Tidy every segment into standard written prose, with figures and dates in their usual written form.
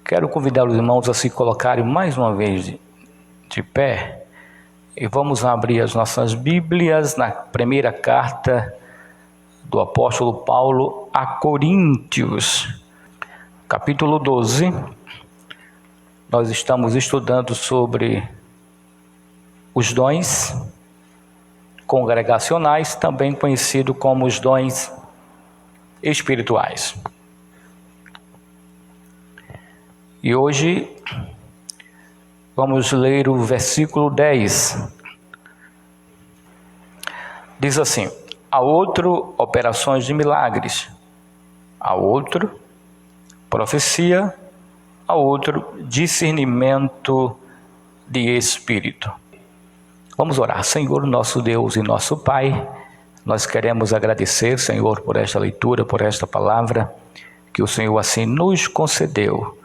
Quero convidar os irmãos a se colocarem mais uma vez de pé e vamos abrir as nossas Bíblias na primeira carta do apóstolo Paulo a Coríntios, capítulo 12. Nós estamos estudando sobre os dons congregacionais, também conhecido como os dons espirituais. E hoje vamos ler o versículo 10. Diz assim: a outro, operações de milagres; a outro, profecia; a outro, discernimento de espírito. Vamos orar. Senhor, nosso Deus e nosso Pai, nós queremos agradecer, Senhor, por esta leitura, por esta palavra, que o Senhor assim nos concedeu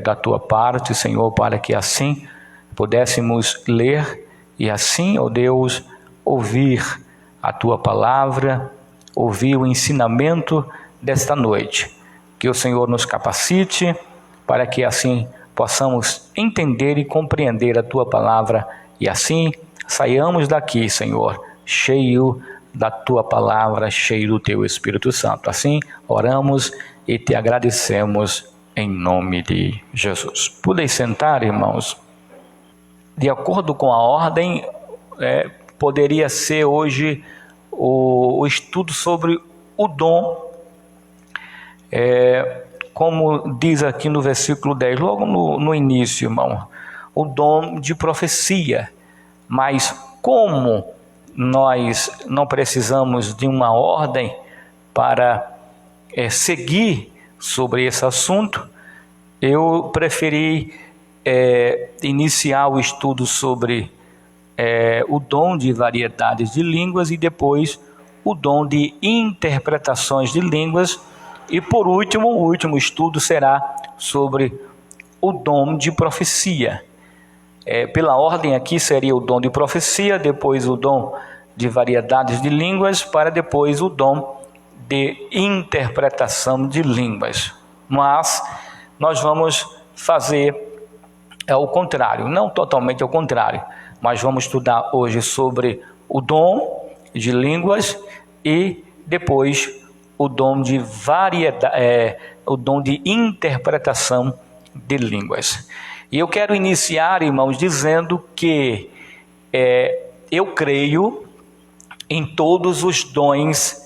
da Tua parte, Senhor, para que assim pudéssemos ler e assim, ó Deus, ouvir a Tua palavra, ouvir o ensinamento desta noite. Que o Senhor nos capacite para que assim possamos entender e compreender a Tua palavra e assim saiamos daqui, Senhor, cheio da Tua palavra, cheio do Teu Espírito Santo. Assim oramos e Te agradecemos em nome de Jesus. Podem sentar, irmãos. De acordo com a ordem, poderia ser hoje o estudo sobre o dom, como diz aqui no versículo 10, logo no início, irmão, o dom de profecia. Mas como nós não precisamos de uma ordem para seguir sobre esse assunto, eu preferi iniciar o estudo sobre o dom de variedades de línguas e depois o dom de interpretações de línguas e por último, o último estudo será sobre o dom de profecia. Pela ordem aqui seria o dom de profecia, depois o dom de variedades de línguas, para depois o dom de interpretação de línguas. Mas nós vamos fazer o contrário, não totalmente ao contrário, mas vamos estudar hoje sobre o dom de línguas e depois o dom de o dom de interpretação de línguas. E eu quero iniciar, irmãos, dizendo que eu creio em todos os dons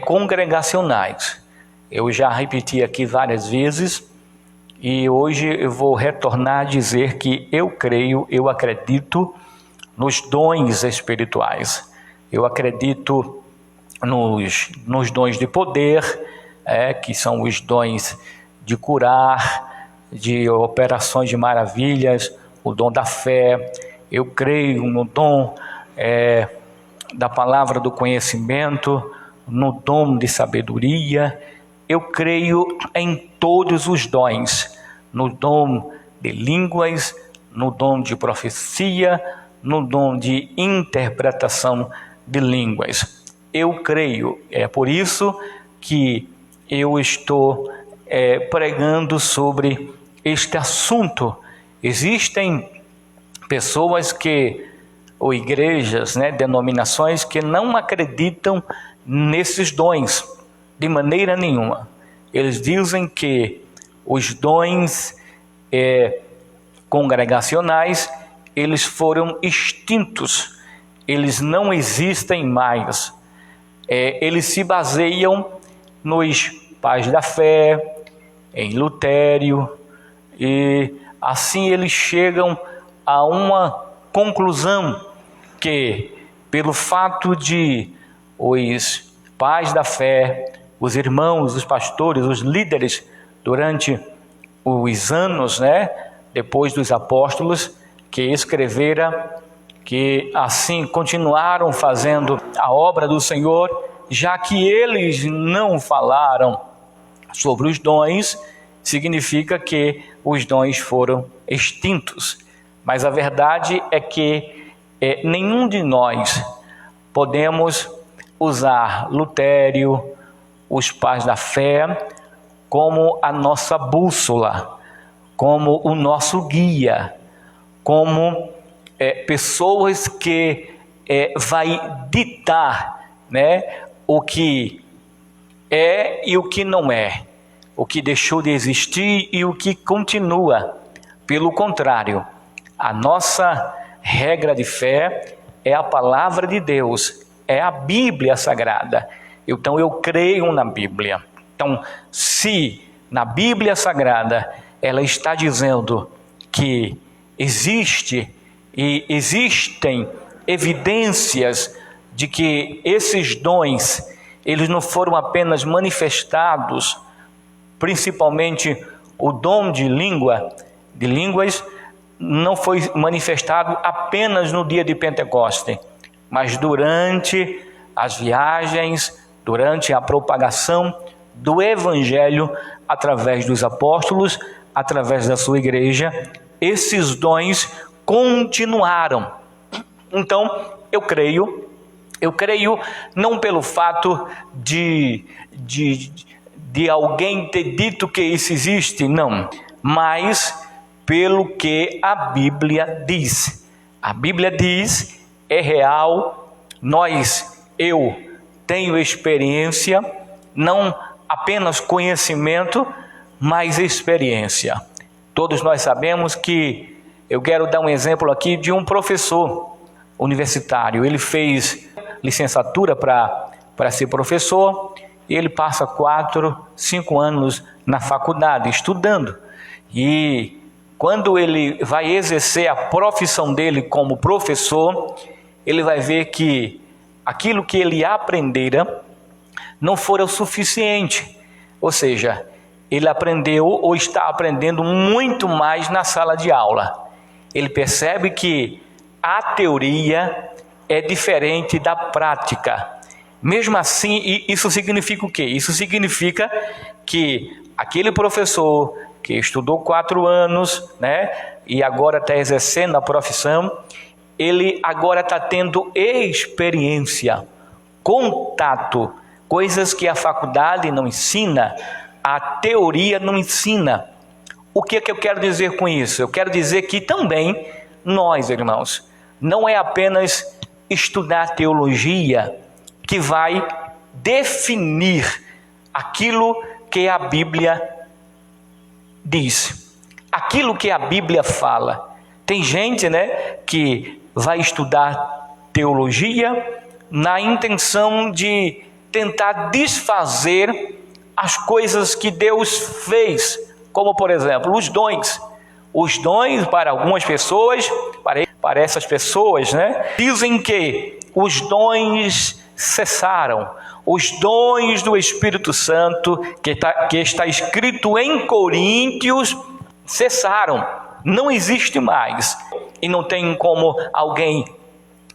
congregacionais. Eu já repeti aqui várias vezes e hoje eu vou retornar a dizer que eu creio, eu acredito nos dons espirituais. Eu acredito nos dons de poder, que são os dons de curar, de operações de maravilhas, o dom da fé. Eu creio no dom da palavra do conhecimento, no dom de sabedoria. Eu creio em todos os dons, no dom de línguas, no dom de profecia, no dom de interpretação de línguas. Eu creio, é por isso que eu estou pregando sobre este assunto. Existem pessoas ou igrejas, denominações que não acreditam nesses dons de maneira nenhuma. Eles dizem que os dons congregacionais, eles foram extintos, eles não existem mais. Eles se baseiam nos pais da fé, em Lutério, e assim eles chegam a uma conclusão que, pelo fato de os pais da fé, os irmãos, os pastores, os líderes, durante os anos, depois dos apóstolos, que escreveram, que assim continuaram fazendo a obra do Senhor, já que eles não falaram sobre os dons, significa que os dons foram extintos. Mas a verdade é que nenhum de nós podemos usar Lutério, os pais da fé, como a nossa bússola, como o nosso guia, como pessoas que vai ditar, né, o que é e o que não é, o que deixou de existir e o que continua. Pelo contrário, a nossa regra de fé é a palavra de Deus, é a Bíblia Sagrada. Então eu creio na Bíblia. Então, se na Bíblia Sagrada ela está dizendo que existem evidências de que esses dons, eles não foram apenas manifestados, principalmente o dom de línguas, não foi manifestado apenas no dia de Pentecostes, mas durante as viagens, durante a propagação do Evangelho, através dos apóstolos, através da sua igreja, esses dons continuaram. Então, eu creio não pelo fato de alguém ter dito que isso existe, não, mas pelo que a Bíblia diz. A Bíblia diz, é real, eu tenho experiência, não apenas conhecimento, mas experiência. Todos nós sabemos que, eu quero dar um exemplo aqui de um professor universitário. Ele fez licenciatura para ser professor, e ele passa 4, 5 anos na faculdade estudando. E quando ele vai exercer a profissão dele como professor, ele vai ver que aquilo que ele aprendera não fora o suficiente. Ou seja, ele aprendeu ou está aprendendo muito mais na sala de aula. Ele percebe que a teoria é diferente da prática. Mesmo assim, isso significa o quê? Isso significa que aquele professor que estudou 4 anos, né, e agora está exercendo a profissão, ele agora está tendo experiência, contato, coisas que a faculdade não ensina, a teoria não ensina. O que é que eu quero dizer com isso? Eu quero dizer que também nós, irmãos, não é apenas estudar teologia que vai definir aquilo que a Bíblia diz, aquilo que a Bíblia fala. Tem gente, né, que vai estudar teologia na intenção de tentar desfazer as coisas que Deus fez, como por exemplo os dons para algumas pessoas, para essas pessoas, né, dizem que os dons cessaram, os dons do Espírito Santo que está escrito em Coríntios cessaram, não existe mais. E não tem como alguém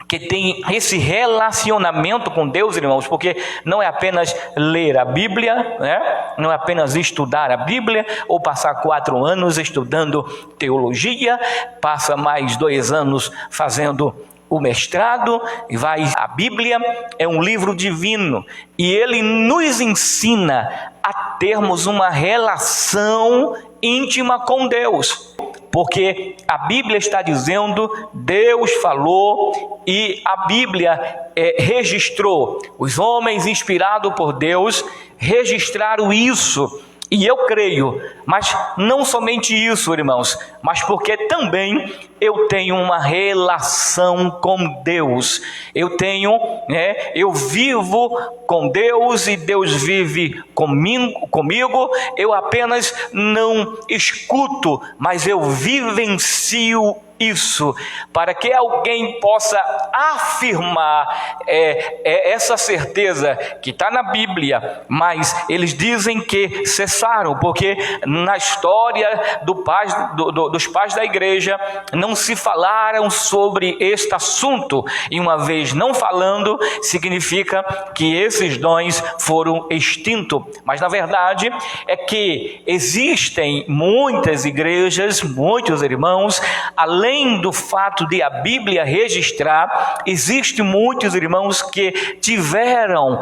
que tem esse relacionamento com Deus, irmãos, porque não é apenas ler a Bíblia, né? Não é apenas estudar a Bíblia, ou passar 4 anos estudando teologia, passa mais 2 anos fazendo o mestrado, e a Bíblia é um livro divino, e ele nos ensina a termos uma relação íntima com Deus, porque a Bíblia está dizendo, Deus falou, e a Bíblia registrou. Os homens inspirados por Deus registraram isso, e eu creio, mas não somente isso, irmãos, mas porque também eu tenho uma relação com Deus. Eu vivo com Deus e Deus vive comigo. Eu apenas não escuto, mas eu vivencio isso, para que alguém possa afirmar essa certeza que está na Bíblia, mas eles dizem que cessaram, porque na história dos pais da igreja não não se falaram sobre este assunto. E uma vez não falando, significa que esses dons foram extintos. Mas na verdade é que existem muitas igrejas, muitos irmãos, além do fato de a Bíblia registrar, existem muitos irmãos que tiveram,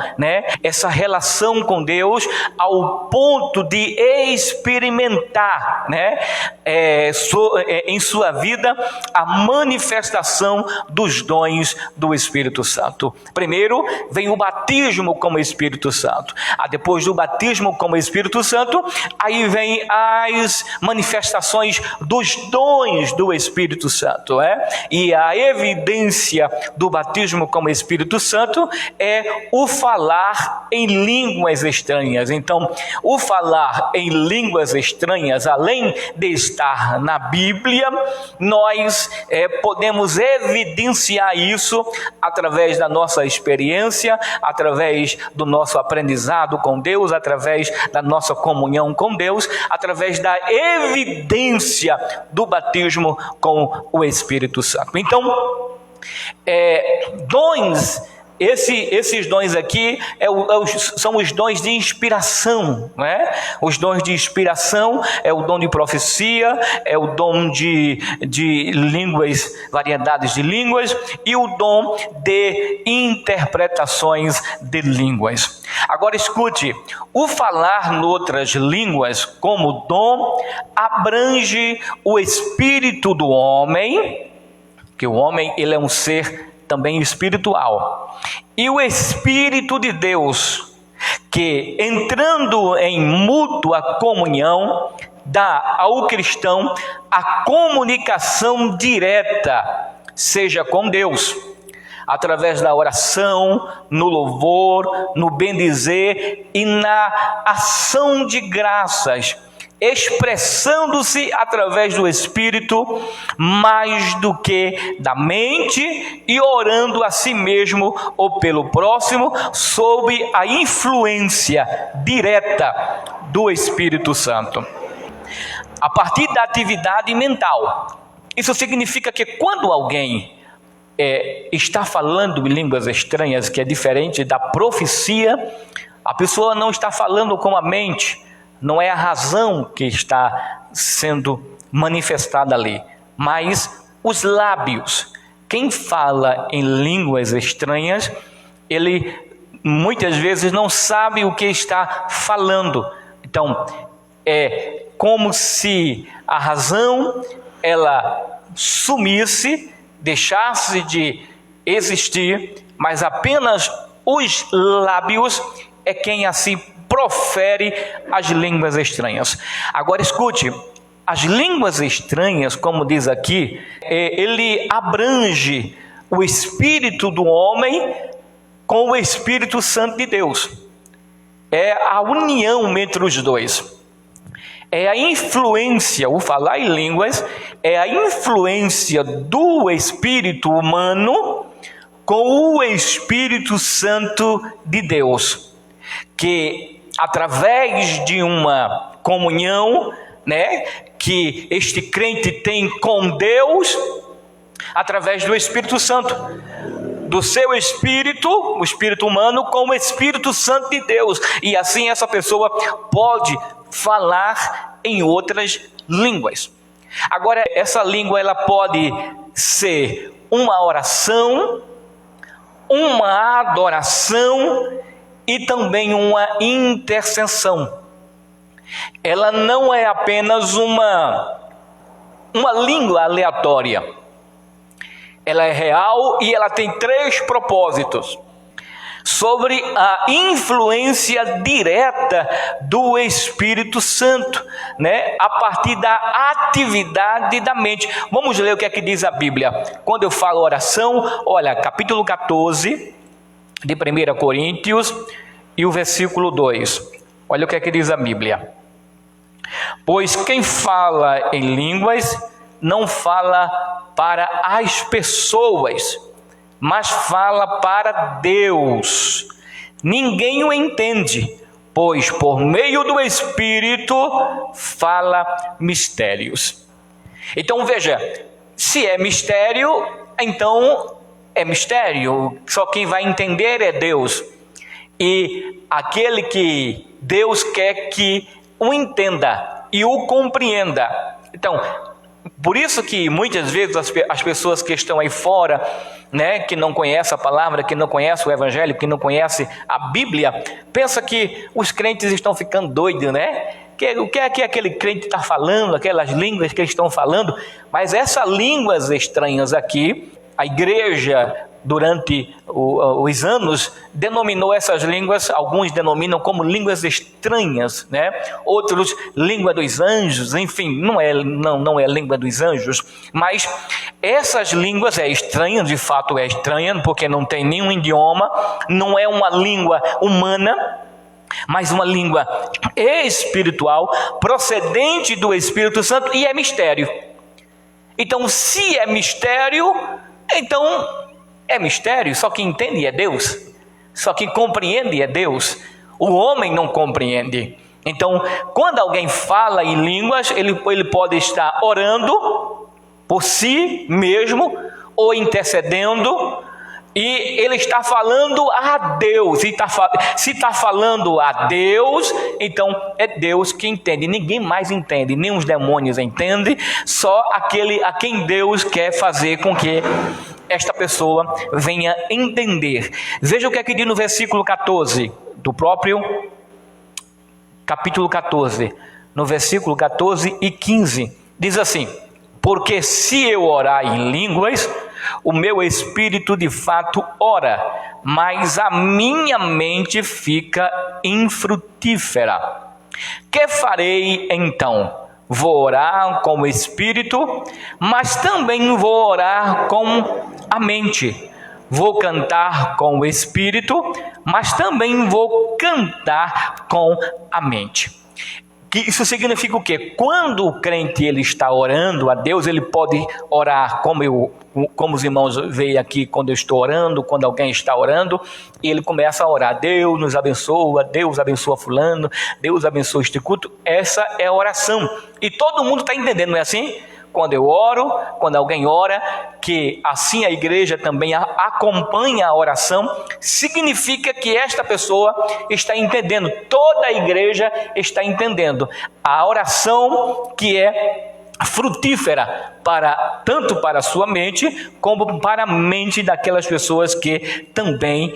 essa relação com Deus ao ponto de experimentar, em sua vida a manifestação dos dons do Espírito Santo. Primeiro vem o batismo com o Espírito Santo. Depois do batismo com o Espírito Santo, aí vem as manifestações dos dons do Espírito Santo. E a evidência do batismo com o Espírito Santo é o falar em línguas estranhas. Então, o falar em línguas estranhas, além de estar na Bíblia, nós podemos evidenciar isso através da nossa experiência, através do nosso aprendizado com Deus, através da nossa comunhão com Deus, através da evidência do batismo com o Espírito Santo. Então, dons, esses dons aqui são os dons de inspiração, Os dons de inspiração é o dom de profecia, é o dom de línguas, variedades de línguas, e o dom de interpretações de línguas. Agora escute, o falar noutras línguas como dom abrange o espírito do homem, que o homem ele é um ser também espiritual, e o Espírito de Deus, que entrando em mútua comunhão, dá ao cristão a comunicação direta, seja com Deus, através da oração, no louvor, no bendizer e na ação de graças, expressando-se através do Espírito mais do que da mente, e orando a si mesmo ou pelo próximo sob a influência direta do Espírito Santo. A partir da atividade mental. Isso significa que quando alguém está falando em línguas estranhas, que é diferente da profecia, a pessoa não está falando com a mente, não é a razão que está sendo manifestada ali, mas os lábios. Quem fala em línguas estranhas, ele muitas vezes não sabe o que está falando. Então, é como se a razão ela sumisse, deixasse de existir, mas apenas os lábios é quem assim profere as línguas estranhas. Agora escute, as línguas estranhas, como diz aqui, ele abrange o espírito do homem com o Espírito Santo de Deus. É a união entre os dois. É a influência, o falar em línguas, é a influência do espírito humano com o Espírito Santo de Deus, que através de uma comunhão, que este crente tem com Deus, através do Espírito Santo, do seu espírito, o espírito humano, com o Espírito Santo de Deus, e assim essa pessoa pode falar em outras línguas. Agora, essa língua ela pode ser uma oração, uma adoração e também uma intercessão. Ela não é apenas uma língua aleatória. Ela é real e ela tem 3 propósitos. Sobre a influência direta do Espírito Santo, a partir da atividade da mente. Vamos ler o que é que diz a Bíblia. Quando eu falo oração, olha, capítulo 14 de 1 Coríntios e o versículo 2. Olha o que é que diz a Bíblia. Pois quem fala em línguas não fala para as pessoas, mas fala para Deus. Ninguém o entende, pois por meio do Espírito fala mistérios. Então veja, Se é mistério, então é mistério. Só quem vai entender é Deus. E aquele que Deus quer que o entenda e o compreenda. Então, por isso que muitas vezes as pessoas que estão aí fora, né, que não conhecem a palavra, que não conhecem o evangelho, que não conhecem a Bíblia, pensa que os crentes estão ficando doidos, né? O que é que aquele crente está falando, aquelas línguas que eles estão falando, mas essas línguas estranhas aqui, a igreja durante os anos denominou essas línguas, alguns denominam como línguas estranhas, né? Outros língua dos anjos, enfim, não é língua dos anjos, mas essas línguas é estranha, de fato é estranha, porque não tem nenhum idioma, não é uma língua humana, mas uma língua espiritual, procedente do Espírito Santo, e é mistério. Então, se é mistério, então é mistério, só quem entende é Deus, só quem compreende é Deus. O homem não compreende. Então, quando alguém fala em línguas, ele pode estar orando por si mesmo, ou intercedendo, e ele está falando a Deus. Se está falando a Deus, então é Deus que entende. Ninguém mais entende, nem os demônios entendem, só aquele a quem Deus quer fazer com que esta pessoa venha entender. Veja o que é que diz no versículo 14, do próprio capítulo 14, no versículo 14 e 15, diz assim: porque se eu orar em línguas, o meu espírito de fato ora, mas a minha mente fica infrutífera. Que farei então? Vou orar com o espírito, mas também vou orar com a mente. Vou cantar com o espírito, mas também vou cantar com a mente. Isso significa o quê? Quando o crente ele está orando a Deus, ele pode orar como os irmãos veem aqui, quando eu estou orando, quando alguém está orando, e ele começa a orar: Deus nos abençoa, Deus abençoa fulano, Deus abençoa este culto. Essa é a oração, e todo mundo está entendendo, não é assim? Quando eu oro, quando alguém ora, que assim a igreja também acompanha a oração, significa que esta pessoa está entendendo, toda a igreja está entendendo a oração, que é frutífera tanto para a sua mente, como para a mente daquelas pessoas que também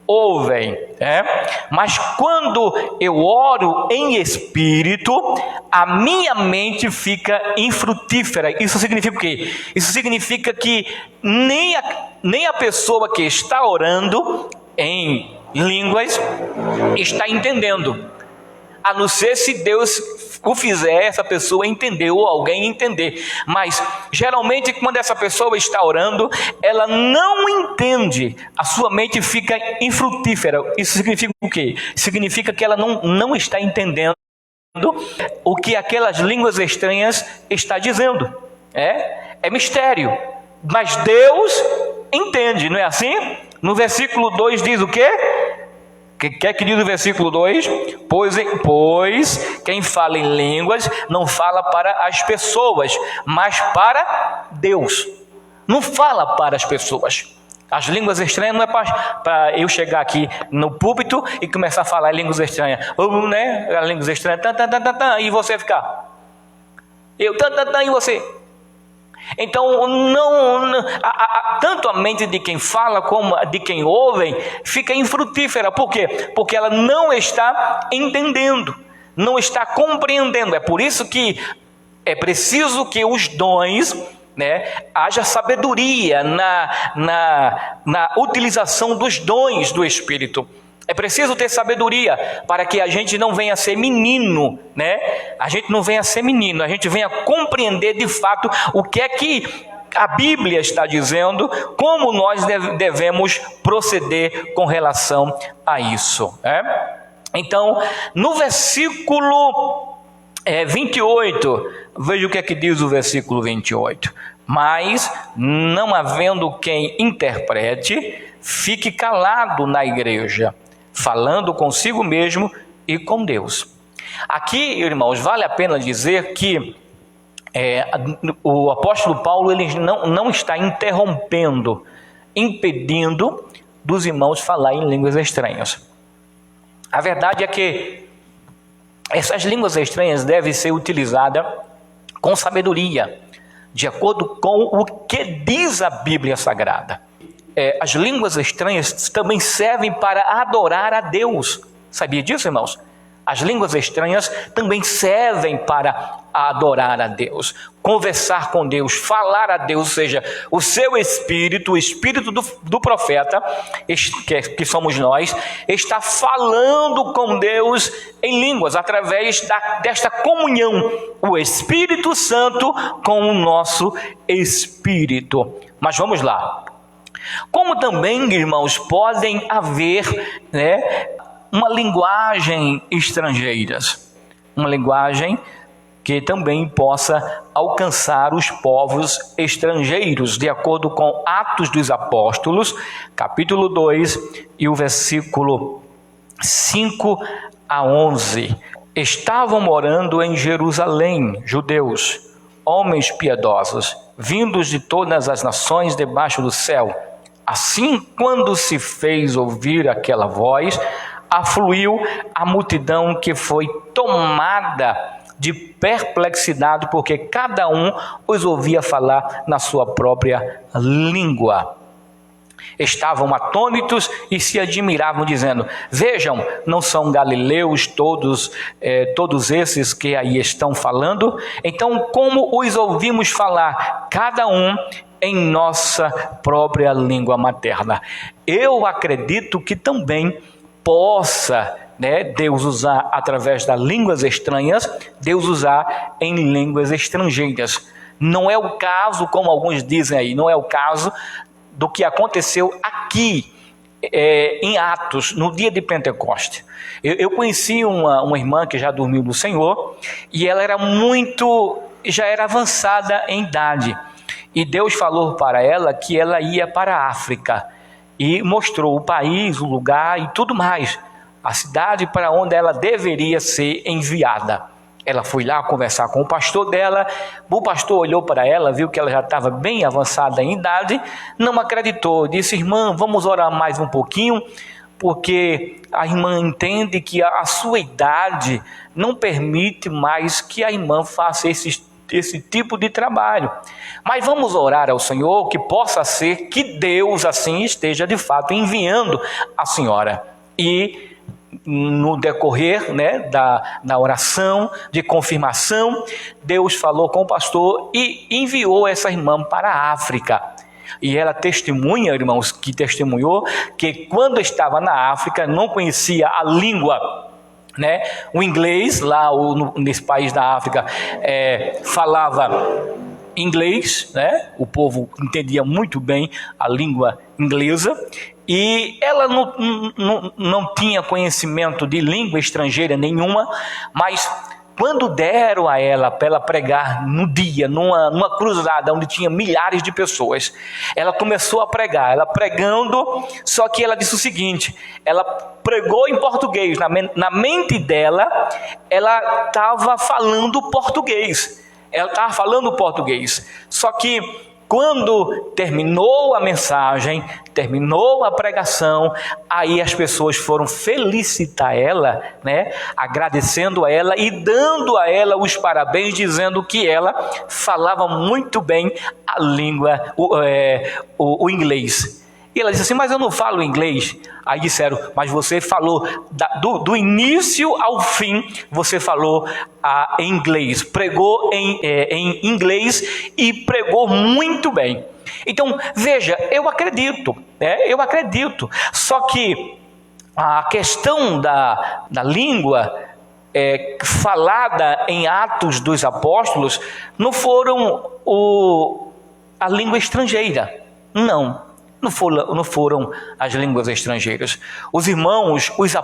ouvem, né? Mas quando eu oro em espírito, a minha mente fica infrutífera. Isso significa o quê? Isso significa que nem a pessoa que está orando em línguas está entendendo, a não ser se Deus o fizer essa pessoa entender, ou alguém entender. Mas geralmente quando essa pessoa está orando, ela não entende, a sua mente fica infrutífera. Isso significa o quê? Significa que ela não está entendendo o que aquelas línguas estranhas está dizendo. É mistério, mas Deus entende, não é assim? No versículo 2 diz o quê? Que é que diz o versículo 2? Pois quem fala em línguas não fala para as pessoas, mas para Deus. Não fala para as pessoas. As línguas estranhas não é para eu chegar aqui no púlpito e começar a falar em línguas estranhas, né? As línguas estranhas, e você ficar. E você. Então, tanto a mente de quem fala como a de quem ouve fica infrutífera. Por quê? Porque ela não está entendendo, não está compreendendo. É por isso que é preciso que os dons, né, haja sabedoria na utilização dos dons do Espírito. É preciso ter sabedoria para que a gente não venha a ser menino, né? A gente não venha a ser menino, a gente venha a compreender de fato o que é que a Bíblia está dizendo, como nós devemos proceder com relação a isso, né? Então, no versículo 28, veja o que é que diz o versículo 28. Mas, não havendo quem interprete, fique calado na igreja, falando consigo mesmo e com Deus. Aqui, irmãos, vale a pena dizer que o apóstolo Paulo ele não está interrompendo, impedindo dos irmãos falar em línguas estranhas. A verdade é que essas línguas estranhas devem ser utilizadas com sabedoria, de acordo com o que diz a Bíblia Sagrada. As línguas estranhas também servem para adorar a Deus. Sabia disso, irmãos? As línguas estranhas também servem para adorar a Deus, conversar com Deus, falar a Deus, ou seja, o seu espírito, o espírito do profeta, que somos nós, está falando com Deus em línguas, através desta comunhão, o Espírito Santo com o nosso espírito. Mas vamos lá. Como também, irmãos, podem haver, uma linguagem estrangeiras, uma linguagem que também possa alcançar os povos estrangeiros, de acordo com Atos dos Apóstolos, capítulo 2 e o versículo 5 a 11. Estavam morando em Jerusalém judeus, homens piedosos, vindos de todas as nações debaixo do céu. Assim, quando se fez ouvir aquela voz, afluiu a multidão, que foi tomada de perplexidade, porque cada um os ouvia falar na sua própria língua. Estavam atônitos e se admiravam, dizendo: vejam, não são galileus todos esses que aí estão falando? Então, como os ouvimos falar, cada um em nossa própria língua materna? Eu acredito que também possa, Deus usar através das línguas estranhas, Deus usar em línguas estrangeiras. Não é o caso, como alguns dizem aí, não é o caso do que aconteceu aqui em Atos, no dia de Pentecostes. Eu conheci uma irmã que já dormiu no Senhor, e ela já era avançada em idade, e Deus falou para ela que ela ia para a África, e mostrou o país, o lugar e tudo mais, a cidade para onde ela deveria ser enviada. Ela foi lá conversar com o pastor dela, o pastor olhou para ela, viu que ela já estava bem avançada em idade, não acreditou, disse: irmã, vamos orar mais um pouquinho, porque a irmã entende que a sua idade não permite mais que a irmã faça esse tipo de trabalho. Mas vamos orar ao Senhor, que possa ser que Deus assim esteja de fato enviando a senhora. E no decorrer da oração de confirmação, Deus falou com o pastor e enviou essa irmã para a África. E ela testemunha, irmãos, que testemunhou que quando estava na África não conhecia a língua, o inglês. Lá nesse país da África falava inglês, o povo entendia muito bem a língua inglesa, e ela não tinha conhecimento de língua estrangeira nenhuma, mas quando deram a ela para ela pregar no dia, numa cruzada onde tinha milhares de pessoas, ela começou a pregar, ela pregando, só que ela disse o seguinte: ela pregou em português, na mente dela, ela estava falando português, só que quando terminou a mensagem, terminou a pregação, aí as pessoas foram felicitar ela, agradecendo a ela e dando a ela os parabéns, dizendo que ela falava muito bem a língua, o inglês. E ela disse assim: mas eu não falo inglês. Aí disseram: mas você falou do início ao fim, você falou em inglês, pregou em inglês e pregou muito bem. Então veja, eu acredito, só que a questão da língua falada em Atos dos Apóstolos não foram a língua estrangeira, não foram as línguas estrangeiras. Os irmãos, os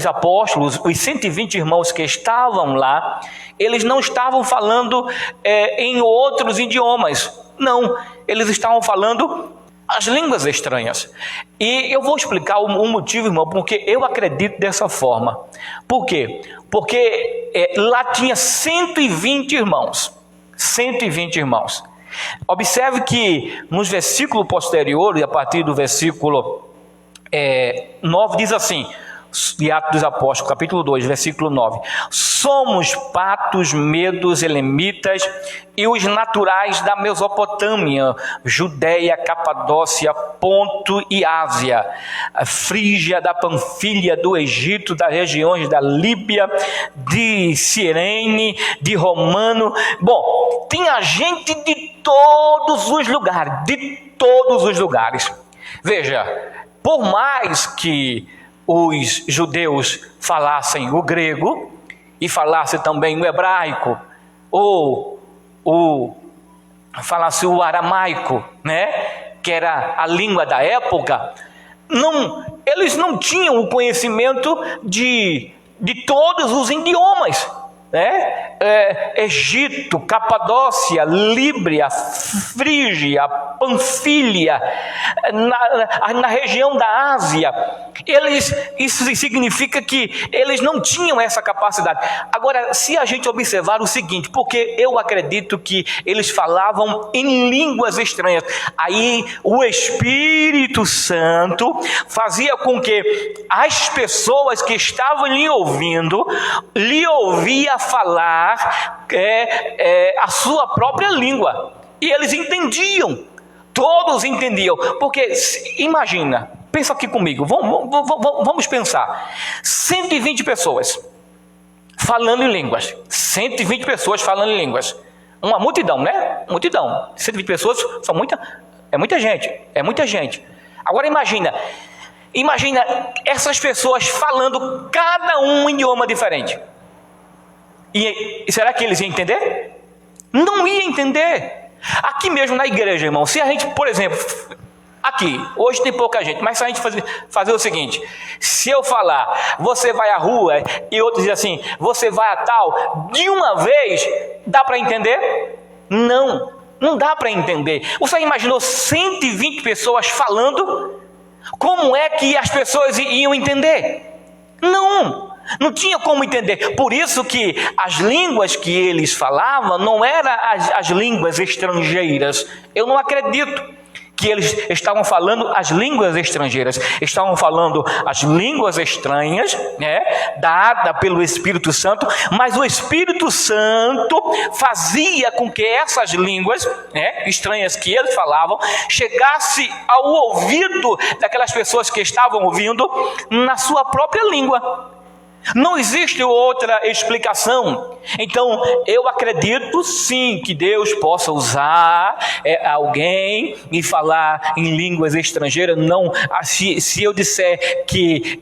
apóstolos, os 120 irmãos que estavam lá, eles não estavam falando em outros idiomas, não, eles estavam falando as línguas estranhas. E eu vou explicar o motivo, irmão, porque eu acredito dessa forma. Por quê? Porque lá tinha 120 irmãos, 120 irmãos. Observe que nos versículos posteriores, a partir do versículo 9, diz assim, de Atos dos Apóstolos, capítulo 2, versículo 9: somos patos, medos, elemitas e os naturais da Mesopotâmia, Judéia, Capadócia, Ponto e Ásia, a Frígia, da Panfilha, do Egito, das regiões da Líbia, de Cirene, de Romano. Bom, tinha gente de todos os lugares, Veja, por mais que os judeus falassem o grego e falassem também o hebraico, ou falassem o aramaico, que era a língua da época, eles não tinham o conhecimento de todos os idiomas. Egito, Capadócia, Líbia, Frígia, Panfilha, na região da Ásia, isso significa que eles não tinham essa capacidade. Agora, se a gente observar o seguinte, porque eu acredito que eles falavam em línguas estranhas, aí o Espírito Santo fazia com que as pessoas que estavam lhe ouvindo, lhe ouvia falar a sua própria língua, e eles entendiam, todos entendiam, porque imagina, pensa aqui comigo, vamos pensar, 120 pessoas falando em línguas, 120 pessoas falando em línguas, uma multidão, multidão, 120 pessoas, é muita gente, agora imagina essas pessoas falando cada um idioma diferente. E será que eles iam entender? Não ia entender. Aqui mesmo na igreja, irmão, se a gente, por exemplo, aqui, hoje tem pouca gente, mas se a gente fazer o seguinte, se eu falar, você vai à rua, e outros dizem assim, você vai a tal, de uma vez, dá para entender? Não dá para entender. Você imaginou 120 pessoas falando? Como é que as pessoas iam entender? Não tinha como entender. Por isso que as línguas que eles falavam não eram as línguas estrangeiras. Eu não acredito que eles estavam falando as línguas estrangeiras, estavam falando as línguas estranhas, dada pelo Espírito Santo, mas o Espírito Santo fazia com que essas línguas estranhas que eles falavam, chegasse ao ouvido daquelas pessoas que estavam ouvindo na sua própria língua. Não existe outra explicação. Então, eu acredito sim que Deus possa usar alguém e falar em línguas estrangeiras. Não, se eu disser que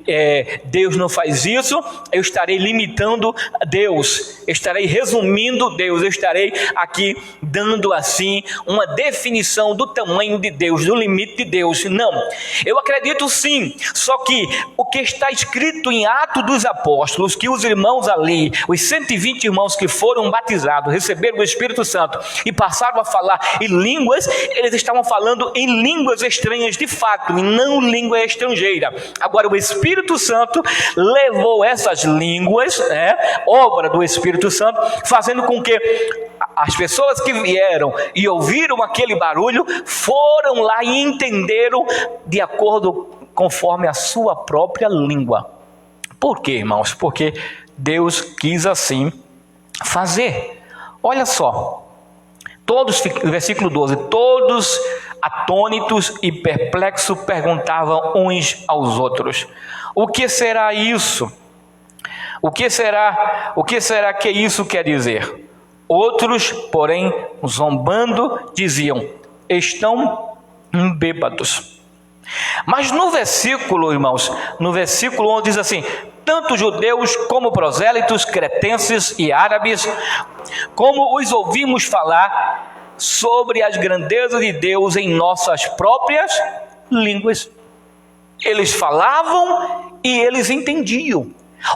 Deus não faz isso, eu estarei limitando Deus, estarei resumindo Deus, eu estarei aqui dando assim uma definição do tamanho de Deus, do limite de Deus. Não, eu acredito sim, só que o que está escrito em Atos dos Apóstolos, que os irmãos ali, os 120 irmãos que foram batizados, receberam o Espírito Santo e passaram a falar em línguas, eles estavam falando em línguas estranhas de fato, e não língua estrangeira. Agora o Espírito Santo levou essas línguas, obra do Espírito Santo, fazendo com que as pessoas que vieram e ouviram aquele barulho, foram lá e entenderam de acordo conforme a sua própria língua. Por quê, irmãos? Porque Deus quis assim fazer. Olha só, versículo 12, todos atônitos e perplexos perguntavam uns aos outros: o que será isso? O que será que isso quer dizer? Outros, porém, zombando, diziam: estão bêbados. Mas no versículo, irmãos, no versículo 11 diz assim: tanto judeus como prosélitos, cretenses e árabes, como os ouvimos falar sobre as grandezas de Deus em nossas próprias línguas. Eles falavam e eles entendiam,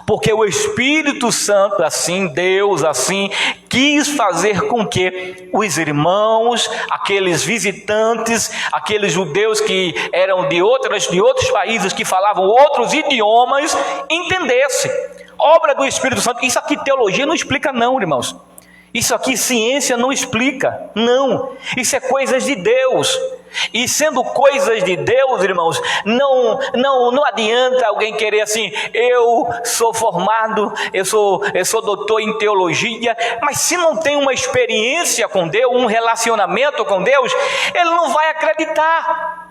porque o Espírito Santo, assim, Deus, assim, quis fazer com que os irmãos, aqueles visitantes, aqueles judeus que eram de outros países, que falavam outros idiomas, entendessem. Obra do Espírito Santo. Isso aqui teologia não explica não, irmãos. Isso aqui ciência não explica, não, isso é coisas de Deus. E sendo coisas de Deus, irmãos, não adianta alguém querer assim, eu sou formado, eu sou doutor em teologia, mas se não tem uma experiência com Deus, um relacionamento com Deus, ele não vai acreditar.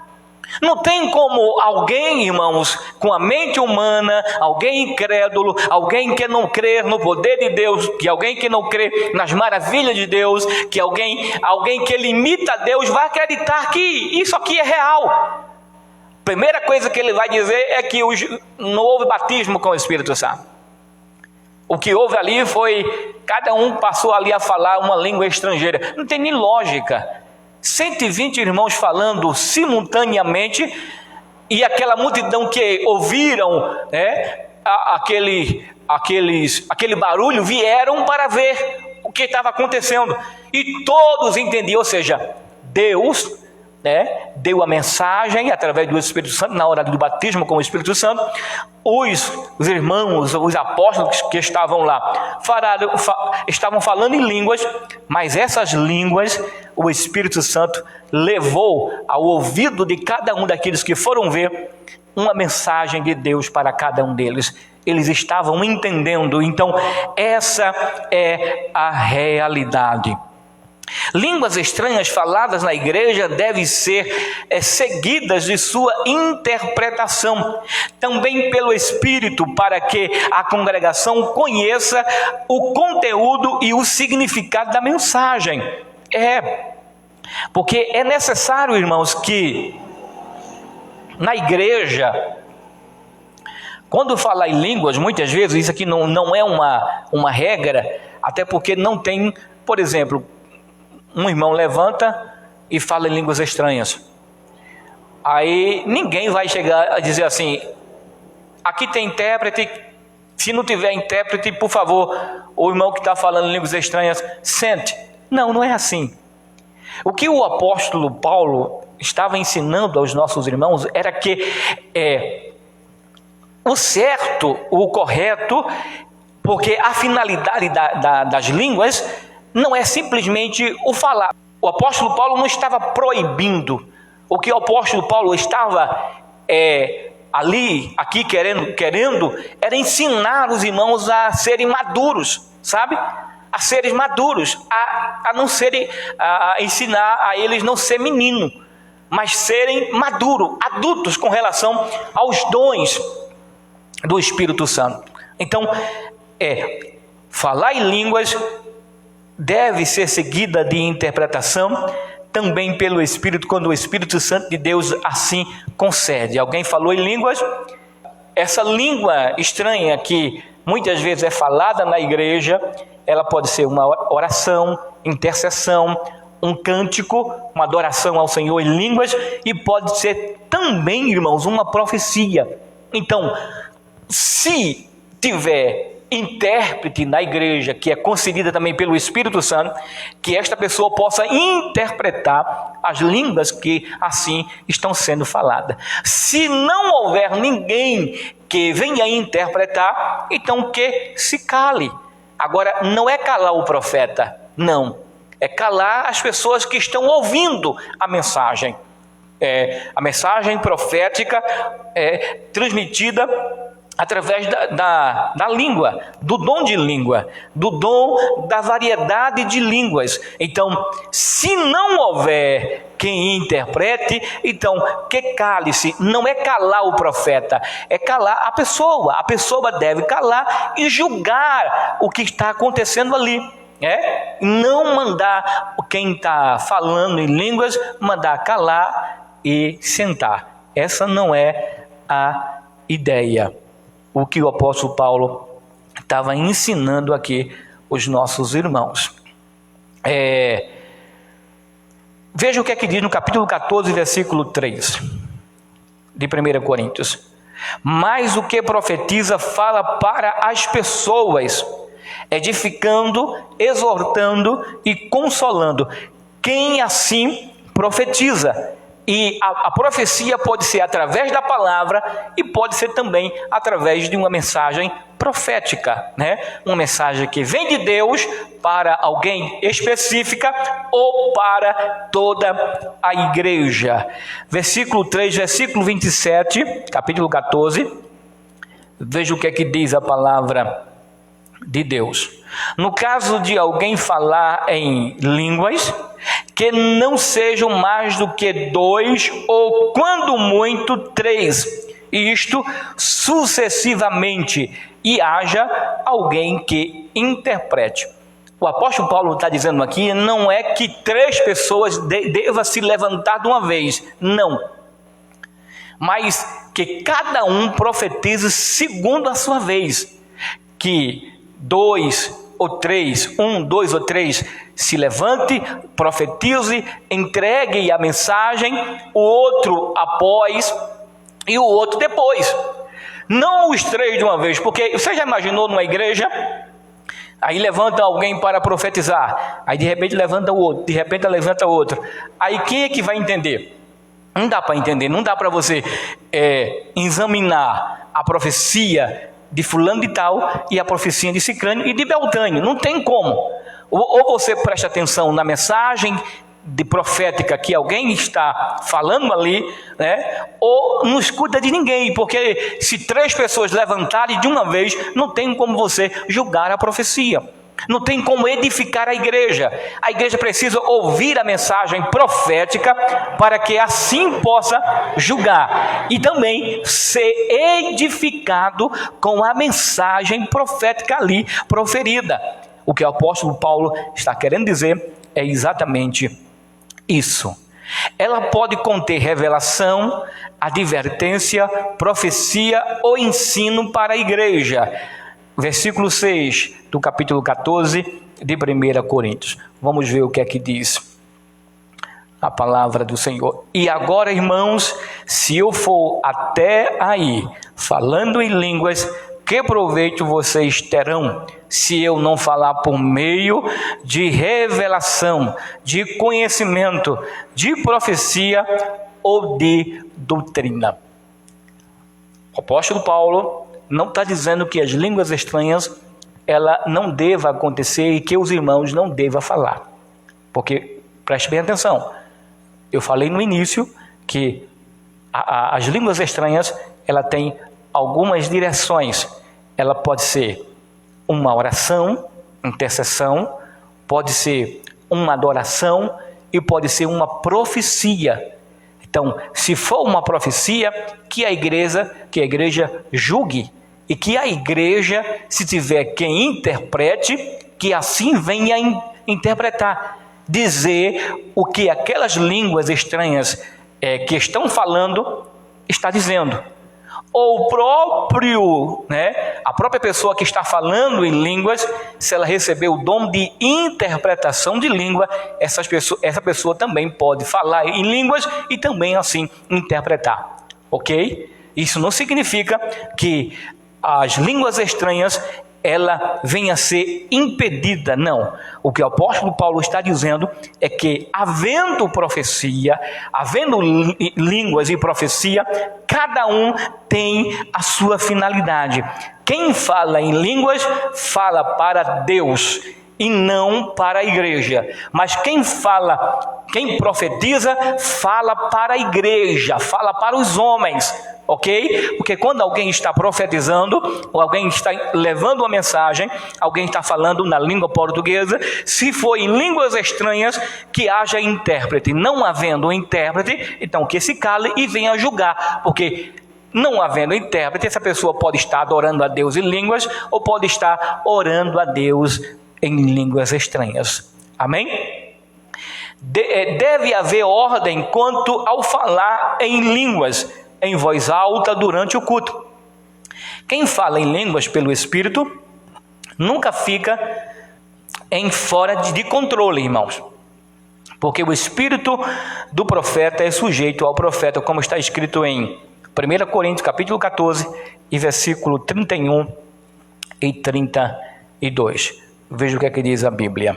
Não tem como alguém, irmãos, com a mente humana, alguém incrédulo, alguém que não crê no poder de Deus, que alguém que não crê nas maravilhas de Deus, que alguém que limita a Deus, vai acreditar que isso aqui é real. Primeira coisa que ele vai dizer é que não houve batismo com o Espírito Santo. O que houve ali foi, cada um passou ali a falar uma língua estrangeira. Não tem nem lógica. 120 irmãos falando simultaneamente, e aquela multidão que ouviram, aquele barulho, vieram para ver o que estava acontecendo, e todos entendiam, ou seja, Deus deu a mensagem através do Espírito Santo, na hora do batismo com o Espírito Santo. Os irmãos, os apóstolos que estavam lá, estavam falando em línguas, mas essas línguas, o Espírito Santo levou ao ouvido de cada um daqueles que foram ver, uma mensagem de Deus para cada um deles. Eles estavam entendendo, então essa é a realidade. Línguas estranhas faladas na igreja devem ser seguidas de sua interpretação, também pelo Espírito, para que a congregação conheça o conteúdo e o significado da mensagem. Porque é necessário, irmãos, que na igreja, quando falar em línguas, muitas vezes, isso aqui não é uma regra, até porque não tem, por exemplo, um irmão levanta e fala em línguas estranhas. Aí ninguém vai chegar a dizer assim, aqui tem intérprete, se não tiver intérprete, por favor, o irmão que está falando em línguas estranhas, sente. Não é assim. O que o apóstolo Paulo estava ensinando aos nossos irmãos era que o certo, o correto, porque a finalidade das línguas não é simplesmente o falar. O apóstolo Paulo não estava proibindo. O que o apóstolo Paulo estava aqui querendo, era ensinar os irmãos a serem maduros, sabe? A serem maduros, a não serem, a ensinar a eles não ser menino, mas serem maduros, adultos com relação aos dons do Espírito Santo. Então, falar em línguas deve ser seguida de interpretação, também pelo Espírito, quando o Espírito Santo de Deus assim concede. Alguém falou em línguas, essa língua estranha que muitas vezes é falada na igreja, ela pode ser uma oração, intercessão, um cântico, uma adoração ao Senhor em línguas, e pode ser também, irmãos, uma profecia. Então, se tiver intérprete na igreja, que é concedida também pelo Espírito Santo, que esta pessoa possa interpretar as línguas que assim estão sendo faladas. Se não houver ninguém que venha interpretar, então que se cale. Agora, não é calar o profeta, não. É calar as pessoas que estão ouvindo a mensagem. A mensagem profética é transmitida através da língua, do dom de língua, do dom da variedade de línguas. Então, se não houver quem interprete, então que cale-se. Não é calar o profeta, é calar a pessoa. A pessoa deve calar e julgar o que está acontecendo ali. Não mandar quem está falando em línguas, mandar calar e sentar. Essa não é a ideia. O que o apóstolo Paulo estava ensinando aqui os nossos irmãos. Veja o que é que diz no capítulo 14, versículo 3 de 1 Coríntios. Mas o que profetiza fala para as pessoas, edificando, exortando e consolando. Quem assim profetiza E a profecia pode ser através da palavra e pode ser também através de uma mensagem profética, né? Uma mensagem que vem de Deus para alguém específica ou para toda a igreja. Versículo 3, versículo 27, capítulo 14. Veja o que é que diz a palavra de Deus. No caso de alguém falar em línguas, que não sejam mais do que 2 ou quando muito 3, isto sucessivamente, e haja alguém que interprete. O apóstolo Paulo está dizendo aqui, não é que 3 pessoas devam se levantar de uma vez, não, mas que cada um profetize segundo a sua vez, que 2 ou 3, 1, 2 ou 3, se levante, profetize, entregue a mensagem, o outro após e o outro depois. Não os 3 de uma vez, porque você já imaginou numa igreja, aí levanta alguém para profetizar, aí de repente levanta o outro, de repente levanta outro, aí quem é que vai entender? Não dá para entender, não dá para você examinar a profecia de fulano de tal e a profecia de Cicrânio e de Beltânio, não tem como. Ou você presta atenção na mensagem de profética que alguém está falando ali, né? Ou não escuta de ninguém, porque se 3 pessoas levantarem de uma vez, não tem como você julgar a profecia, não tem como edificar a igreja. A igreja precisa ouvir a mensagem profética para que assim possa julgar e também ser edificado com a mensagem profética ali proferida. O que o apóstolo Paulo está querendo dizer é exatamente isso. Ela pode conter revelação, advertência, profecia ou ensino para a igreja. Versículo 6 do capítulo 14 de 1 Coríntios. Vamos ver o que é que diz a palavra do Senhor. E agora, irmãos, se eu for até aí falando em línguas, que proveito vocês terão se eu não falar por meio de revelação, de conhecimento, de profecia ou de doutrina? O apóstolo Paulo não está dizendo que as línguas estranhas ela não deva acontecer e que os irmãos não devam falar, porque preste bem atenção, eu falei no início que as línguas estranhas ela tem algumas direções. Ela pode ser uma oração, intercessão, pode ser uma adoração e pode ser uma profecia. Então, se for uma profecia, que a igreja julgue, e que a igreja, se tiver quem interprete, que assim venha interpretar, dizer o que aquelas línguas estranhas que estão falando está dizendo. Ou a própria pessoa que está falando em línguas, se ela receber o dom de interpretação de língua, essa pessoa também pode falar em línguas e também assim interpretar, ok? Isso não significa que as línguas estranhas ela venha a ser impedida, não. O que o apóstolo Paulo está dizendo é que, havendo profecia, havendo línguas e profecia, cada um tem a sua finalidade. Quem fala em línguas, fala para Deus e não para a igreja. Mas quem profetiza, fala para a igreja, fala para os homens. Ok? Porque quando alguém está profetizando, ou alguém está levando uma mensagem, alguém está falando na língua portuguesa, se for em línguas estranhas, que haja intérprete. Não havendo intérprete, então que se cale e venha julgar, porque não havendo intérprete, essa pessoa pode estar adorando a Deus em línguas, ou pode estar orando a Deus em línguas estranhas. Amém? Deve haver ordem quanto ao falar em línguas, em voz alta durante o culto. Quem fala em línguas pelo Espírito nunca fica em fora de controle, irmãos, porque o Espírito do profeta é sujeito ao profeta, como está escrito em 1 Coríntios capítulo 14 e versículo 31 e 32. Veja o que é que diz a Bíblia.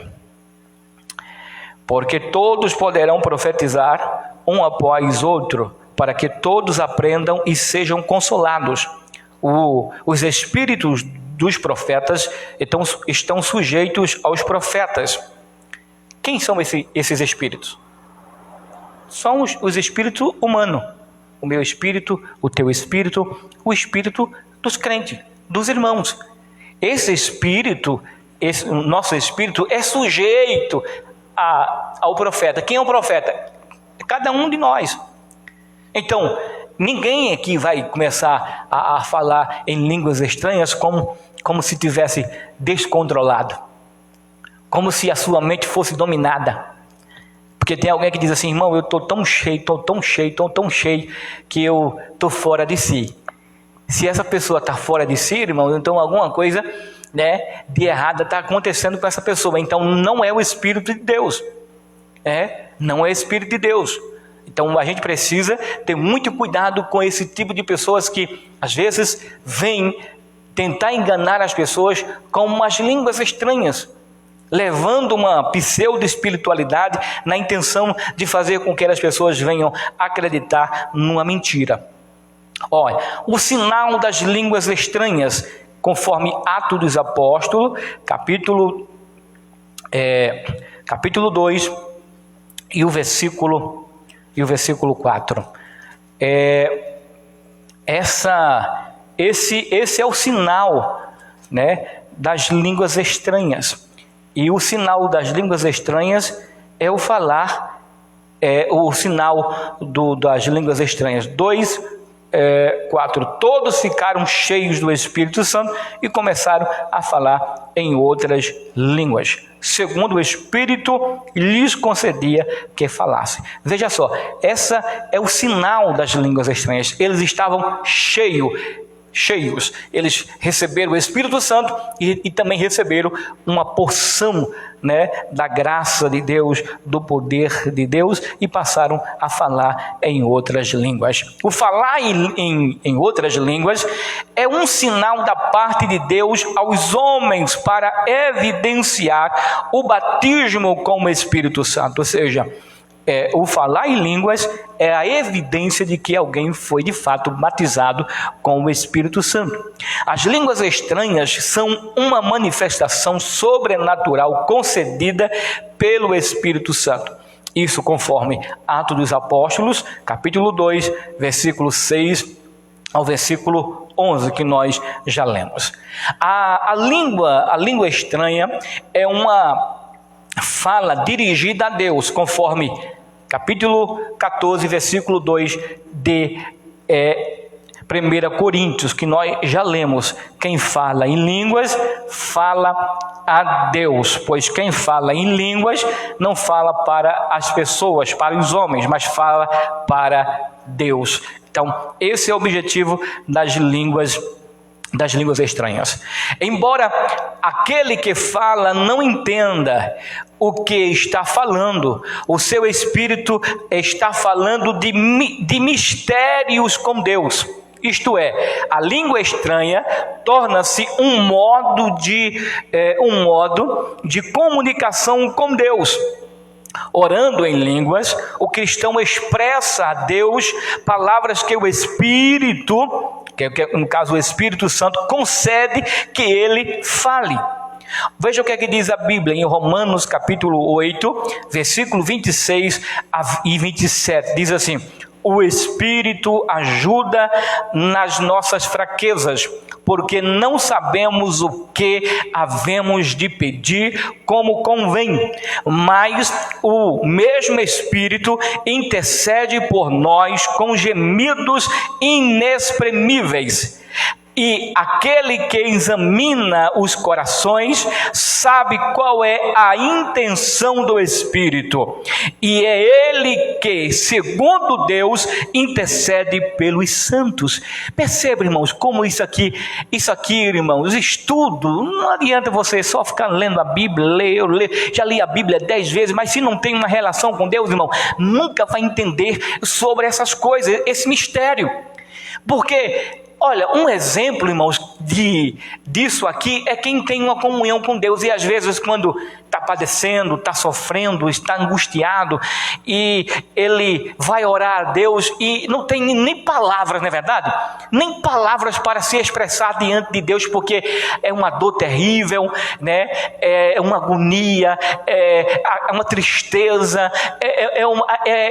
Porque todos poderão profetizar, um após outro, para que todos aprendam e sejam consolados. Os espíritos dos profetas estão sujeitos aos profetas. Quem são esses espíritos? São os espíritos humanos. O meu espírito, o teu espírito, o espírito dos crentes, dos irmãos. Esse espírito, o nosso espírito é sujeito ao profeta. Quem é o profeta? Cada um de nós. Então, ninguém aqui vai começar a falar em línguas estranhas como se tivesse descontrolado, como se a sua mente fosse dominada. Porque tem alguém que diz assim: irmão, eu estou tão cheio, que eu estou fora de si. Se essa pessoa está fora de si, irmão, então alguma coisa, né, de errada está acontecendo com essa pessoa. Então não é o Espírito de Deus. Não é o Espírito de Deus. Então a gente precisa ter muito cuidado com esse tipo de pessoas que às vezes vêm tentar enganar as pessoas com umas línguas estranhas, levando uma pseudo-espiritualidade na intenção de fazer com que as pessoas venham acreditar numa mentira. Olha, o sinal das línguas estranhas, conforme Atos dos Apóstolos, capítulo 2 e o versículo 4. Esse é o sinal, né, das línguas estranhas. E o sinal das línguas estranhas é o falar, o sinal das línguas estranhas. 2:4. Todos ficaram cheios do Espírito Santo e começaram a falar em outras línguas, segundo o Espírito lhes concedia que falassem. Veja só, essa é o sinal das línguas estranhas. Eles estavam cheios, eles receberam o Espírito Santo e também receberam uma porção, né, da graça de Deus, do poder de Deus, e passaram a falar em outras línguas. O falar em outras línguas é um sinal da parte de Deus aos homens para evidenciar o batismo com o Espírito Santo, ou seja, o falar em línguas é a evidência de que alguém foi de fato batizado com o Espírito Santo. As línguas estranhas são uma manifestação sobrenatural concedida pelo Espírito Santo. Isso conforme Atos dos Apóstolos, capítulo 2, versículo 6 ao versículo 11, que nós já lemos. A língua estranha é uma fala dirigida a Deus, conforme capítulo 14, versículo 2 de 1 Coríntios, que nós já lemos. Quem fala em línguas, fala a Deus, pois quem fala em línguas não fala para as pessoas, para os homens, mas fala para Deus. Então, esse é o objetivo das línguas estranhas. Embora aquele que fala não entenda o que está falando, o seu espírito está falando de mistérios com Deus. Isto é, a língua estranha torna-se um modo de comunicação com Deus. Orando em línguas, o cristão expressa a Deus palavras que o Espírito, no caso o Espírito Santo, concede que ele fale. Veja o que é que diz a Bíblia em Romanos capítulo 8, versículo 26 e 27. Diz assim: o Espírito ajuda nas nossas fraquezas, porque não sabemos o que havemos de pedir como convém, mas o mesmo Espírito intercede por nós com gemidos inexprimíveis. E aquele que examina os corações sabe qual é a intenção do Espírito. E é Ele que, segundo Deus, intercede pelos santos. Perceba, irmãos, como isso aqui, irmãos, estudo. Não adianta você só ficar lendo a Bíblia, eu já li a Bíblia 10 vezes, mas se não tem uma relação com Deus, irmão, nunca vai entender sobre essas coisas, esse mistério. Porque Olha, um exemplo, irmãos, disso aqui é quem tem uma comunhão com Deus e às vezes quando está padecendo, está sofrendo, está angustiado e ele vai orar a Deus e não tem nem palavras, não é verdade? Nem palavras para se expressar diante de Deus, porque é uma dor terrível, né? É uma agonia, é uma tristeza,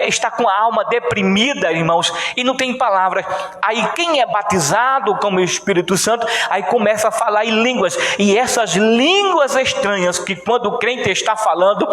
está com a alma deprimida, irmãos, e não tem palavras. Aí quem é batizado com o Espírito Santo, aí começa a falar em línguas, e essas línguas estranhas, que quando o crente está falando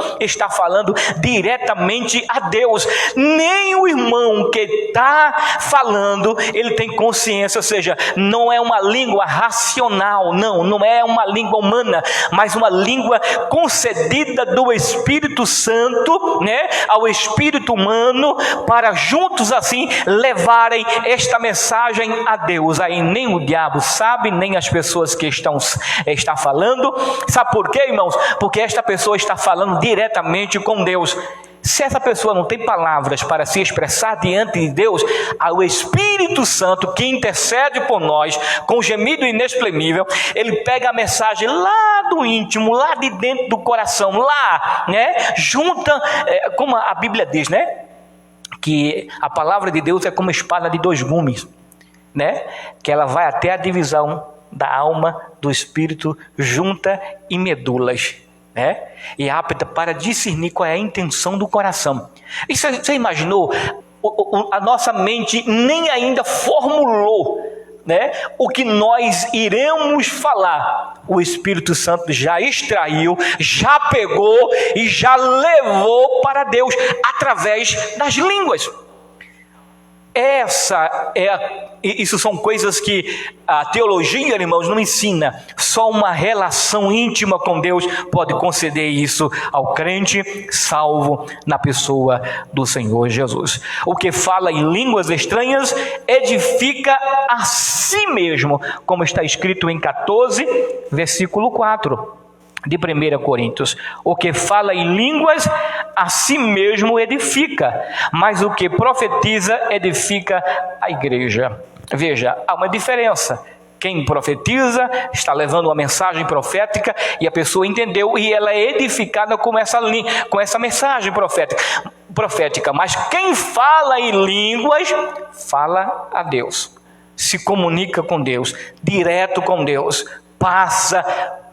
diretamente a Deus. Nem o irmão que está falando, ele tem consciência, ou seja, não é uma língua racional, não é uma língua humana, mas uma língua concedida do Espírito Santo, né, ao espírito humano, para juntos assim levarem esta mensagem a Deus. Aí nem o diabo sabe, nem as pessoas que está falando. Sabe por quê, irmãos? Porque esta pessoa está falando diretamente com Deus. Se essa pessoa não tem palavras para se expressar diante de Deus, o Espírito Santo, que intercede por nós com gemido inexprimível, ele pega a mensagem lá do íntimo, lá de dentro do coração, lá, né, junta, como a Bíblia diz, né, que a palavra de Deus é como espada de dois gumes, né, que ela vai até a divisão da alma, do espírito, junta e medulas, né, e apta para discernir qual é a intenção do coração. E você imaginou? A nossa mente nem ainda formulou, né, o que nós iremos falar. O Espírito Santo já extraiu, já pegou e já levou para Deus através das línguas. Isso são coisas que a teologia, irmãos, não ensina. Só uma relação íntima com Deus pode conceder isso ao crente salvo na pessoa do Senhor Jesus. O que fala em línguas estranhas edifica a si mesmo, como está escrito em 14, versículo 4. De 1 Coríntios, o que fala em línguas a si mesmo edifica, mas o que profetiza edifica a igreja. Veja, há uma diferença. Quem profetiza está levando uma mensagem profética e a pessoa entendeu e ela é edificada com essa mensagem profética. Mas quem fala em línguas, fala a Deus, se comunica com Deus, direto com Deus, passa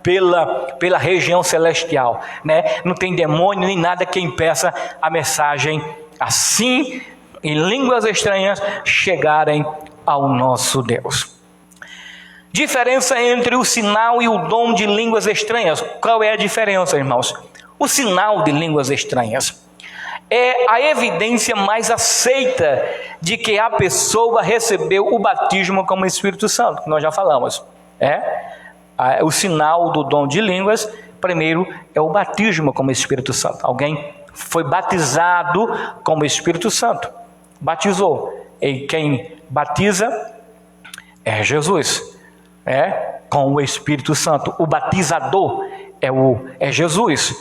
pela região celestial, né? Não tem demônio nem nada que impeça a mensagem assim, em línguas estranhas, chegarem ao nosso Deus. Diferença entre o sinal e o dom de línguas estranhas. Qual é a diferença, irmãos? O sinal de línguas estranhas é a evidência mais aceita de que a pessoa recebeu o batismo com o Espírito Santo, que nós já falamos, o sinal do dom de línguas, primeiro, é o batismo com o Espírito Santo. Alguém foi batizado com o Espírito Santo, batizou. E quem batiza é Jesus, com o Espírito Santo. O batizador é Jesus,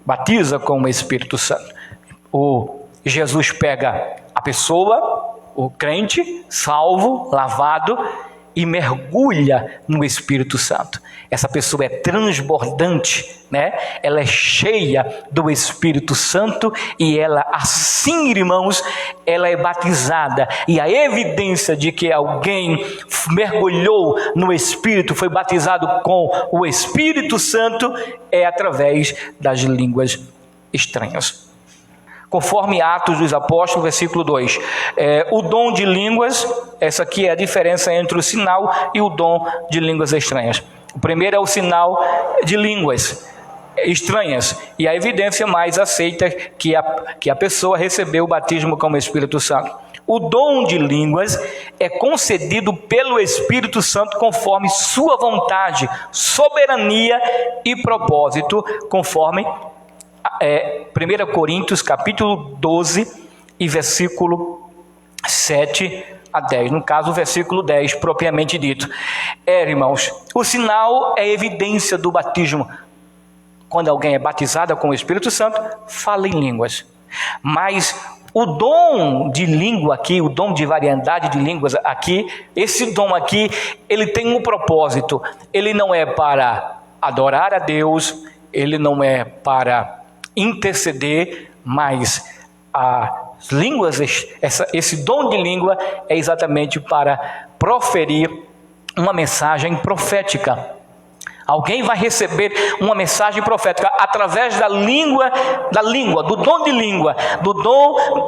batiza com o Espírito Santo. Jesus pega a pessoa, o crente, salvo, lavado, e mergulha no Espírito Santo. Essa pessoa é transbordante, né? Ela é cheia do Espírito Santo e ela, assim, irmãos, ela é batizada. E a evidência de que alguém mergulhou no Espírito, foi batizado com o Espírito Santo, é através das línguas estranhas. Conforme Atos dos Apóstolos, versículo 2, o dom de línguas, essa aqui é a diferença entre o sinal e o dom de línguas estranhas. O primeiro é o sinal de línguas estranhas, e a evidência mais aceita que a pessoa recebeu o batismo com o Espírito Santo. O dom de línguas é concedido pelo Espírito Santo conforme sua vontade, soberania e propósito, conforme 1 Coríntios capítulo 12 e versículo 7 a 10, no caso o versículo 10 propriamente dito. Irmãos, o sinal é evidência do batismo. Quando alguém é batizado com o Espírito Santo, fala em línguas. Mas O dom de língua aqui, o dom de variedade de línguas aqui, esse dom aqui, ele tem um propósito. Ele não é para adorar a Deus, ele não é para interceder, mas as línguas, esse dom de língua é exatamente para proferir uma mensagem profética. Alguém vai receber uma mensagem profética através da língua, do dom de língua, do dom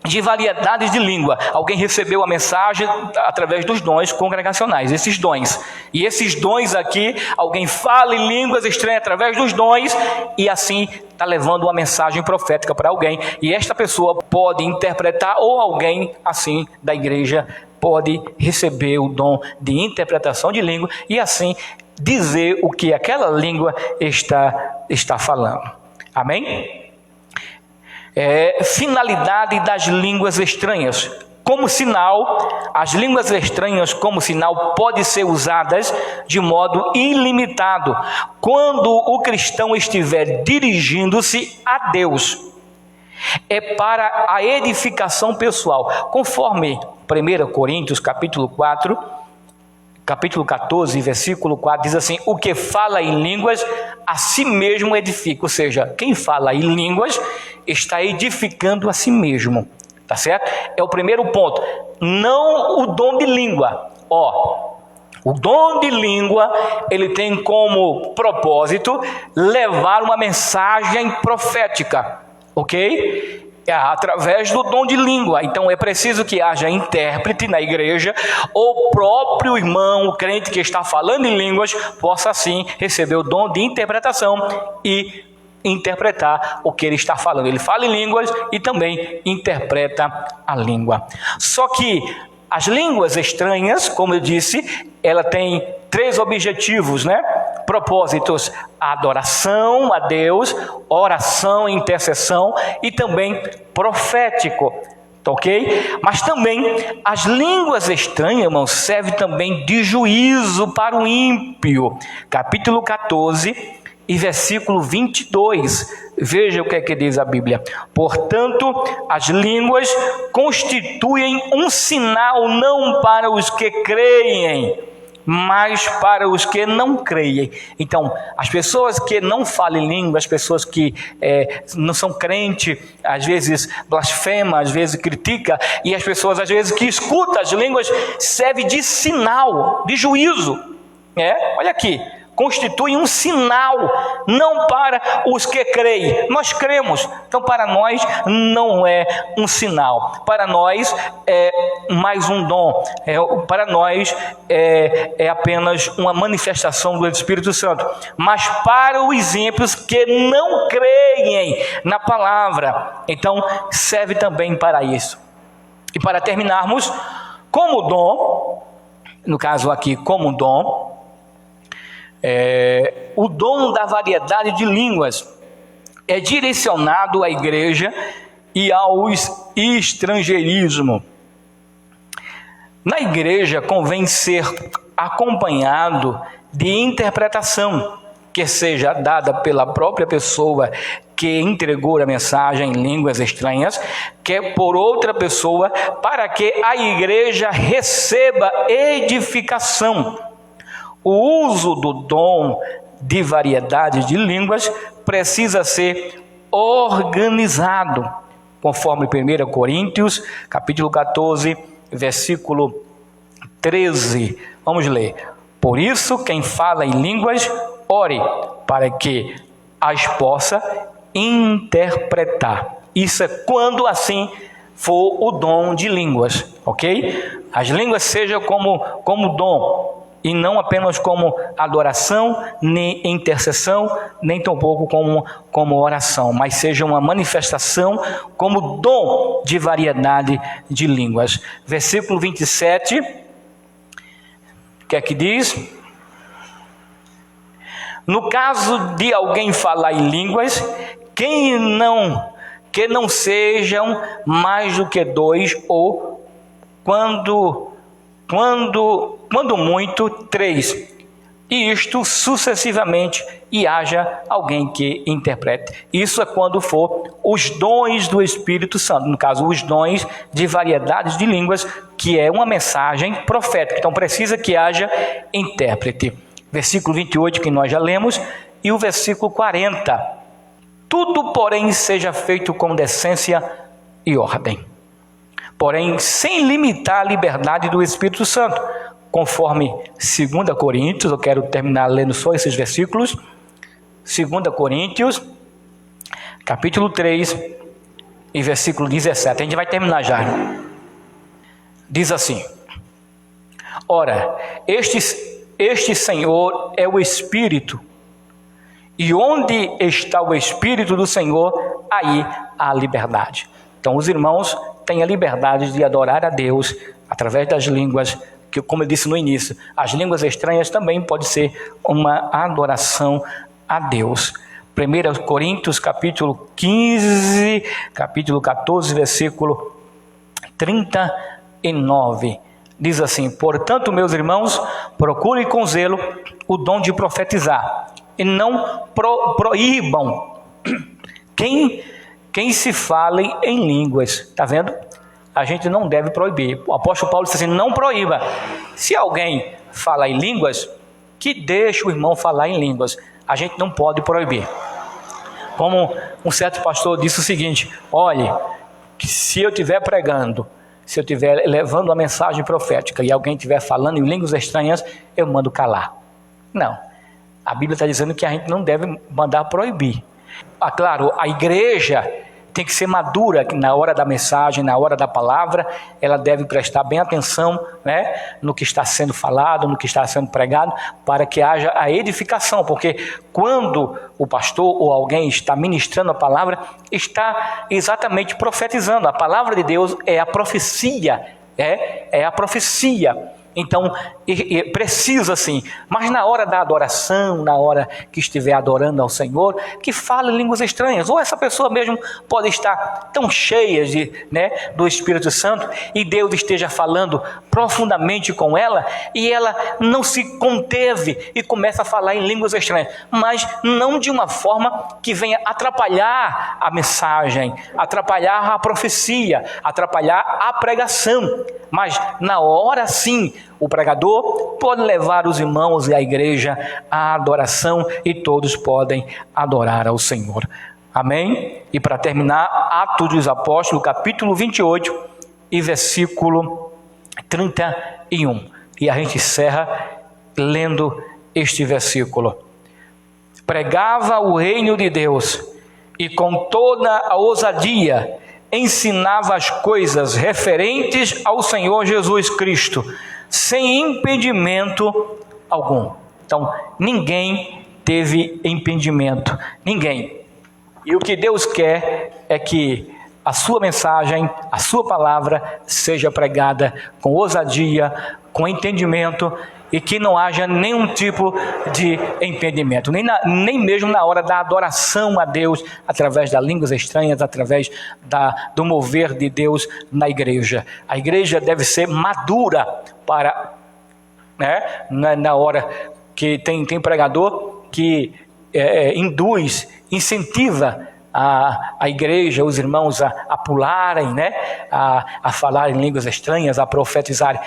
de variedades de língua. Alguém recebeu a mensagem através dos dons congregacionais, esses dons. E esses dons aqui, alguém fala em línguas estranhas através dos dons e assim está levando uma mensagem profética para alguém. E esta pessoa pode interpretar, ou alguém assim da igreja pode receber o dom de interpretação de língua e assim dizer o que aquela língua está falando. Amém? Finalidade das línguas estranhas. Como sinal, as línguas estranhas como sinal podem ser usadas de modo ilimitado quando o cristão estiver dirigindo-se a Deus. É para a edificação pessoal, conforme 1 Coríntios capítulo 4, capítulo 14, versículo 4, diz assim: o que fala em línguas, a si mesmo edifica. Ou seja, quem fala em línguas está edificando a si mesmo. Tá certo? É o primeiro ponto. Não o dom de língua. O dom de língua, ele tem como propósito levar uma mensagem profética. Ok? Através do dom de língua. Então é preciso que haja intérprete na igreja, ou o próprio irmão, o crente que está falando em línguas, possa assim receber o dom de interpretação e interpretar o que ele está falando. Ele fala em línguas e também interpreta a língua. Só que as línguas estranhas, como eu disse, ela tem 3 objetivos, né? Propósitos: adoração a Deus, oração, intercessão e também profético. Ok? Mas também as línguas estranhas, irmãos, servem também de juízo para o ímpio. Capítulo 14 e versículo 22. Veja o que é que diz a Bíblia. Portanto, as línguas constituem um sinal não para os que creem, mas para os que não creem. Então, as pessoas que não falam língua, as pessoas que não são crentes, às vezes blasfema, às vezes critica, e as pessoas às vezes que escutam as línguas, serve de sinal, de juízo. Olha aqui. Constitui um sinal, não para os que creem. Nós cremos, então para nós não é um sinal. Para nós é mais um dom. Para nós é apenas uma manifestação do Espírito Santo. Mas para os ímpios que não creem na palavra, então serve também para isso. E para terminarmos, como dom, no caso aqui como dom, o dom da variedade de línguas é direcionado à igreja e ao estrangeirismo. Na igreja convém ser acompanhado de interpretação, que seja dada pela própria pessoa que entregou a mensagem em línguas estranhas, que é por outra pessoa, para que a igreja receba edificação. O uso do dom de variedade de línguas precisa ser organizado, conforme 1 Coríntios, capítulo 14, versículo 13. Vamos ler. Por isso, quem fala em línguas, ore, para que as possa interpretar. Isso é quando assim for o dom de línguas, ok? As línguas sejam como dom, e não apenas como adoração, nem intercessão, nem tampouco como oração, mas seja uma manifestação como dom de variedade de línguas. Versículo 27, o que é que diz? No caso de alguém falar em línguas, que não sejam mais do que 2, ou quando muito 3, e isto sucessivamente, e haja alguém que interprete. Isso é quando for os dons do Espírito Santo, no caso, os dons de variedades de línguas, que é uma mensagem profética. Então precisa que haja intérprete. Versículo 28, que nós já lemos, e o versículo 40. Tudo, porém, seja feito com decência e ordem, porém sem limitar a liberdade do Espírito Santo, conforme 2 Coríntios, eu quero terminar lendo só esses versículos, 2 Coríntios, capítulo 3, e versículo 17, a gente vai terminar já. Diz assim: ora, este Senhor é o Espírito, e onde está o Espírito do Senhor, aí há liberdade. Então os irmãos têm a liberdade de adorar a Deus através das línguas, que, como eu disse no início, as línguas estranhas também pode ser uma adoração a Deus. 1 Coríntios capítulo 15, capítulo 14, versículo 39, diz assim: portanto, meus irmãos, procurem com zelo o dom de profetizar, e não proíbam quem se fale em línguas. Está vendo? A gente não deve proibir. O apóstolo Paulo disse assim: não proíba. Se alguém fala em línguas, que deixe o irmão falar em línguas. A gente não pode proibir. Como um certo pastor disse o seguinte: olhe, que se eu estiver pregando, se eu estiver levando uma mensagem profética e alguém estiver falando em línguas estranhas, eu mando calar. Não. A Bíblia está dizendo que a gente não deve mandar proibir. Claro, a igreja tem que ser madura na hora da mensagem, na hora da palavra. Ela deve prestar bem atenção, né, no que está sendo falado, no que está sendo pregado, para que haja a edificação, porque quando o pastor ou alguém está ministrando a palavra, está exatamente profetizando. A palavra de Deus é a profecia, é a profecia. Então, precisa sim, mas na hora da adoração, na hora que estiver adorando ao Senhor, que fale línguas estranhas, ou essa pessoa mesmo pode estar tão cheia do Espírito Santo, e Deus esteja falando profundamente com ela, e ela não se conteve e começa a falar em línguas estranhas, mas não de uma forma que venha atrapalhar a mensagem, atrapalhar a profecia, atrapalhar a pregação, mas na hora sim, o pregador pode levar os irmãos e a igreja à adoração, e todos podem adorar ao Senhor. Amém? E para terminar, Atos dos Apóstolos, capítulo 28 e versículo 31. E a gente encerra lendo este versículo. Pregava o reino de Deus, e com toda a ousadia ensinava as coisas referentes ao Senhor Jesus Cristo, sem impedimento algum. Então, ninguém teve impedimento, ninguém. E o que Deus quer é que a sua mensagem, a sua palavra seja pregada com ousadia, com entendimento, e que não haja nenhum tipo de impedimento, nem mesmo na hora da adoração a Deus, através das línguas estranhas, através do mover de Deus na igreja. A igreja deve ser madura para, na hora que tem pregador que induz, incentiva a igreja, os irmãos a pularem, a falar em línguas estranhas, a profetizarem.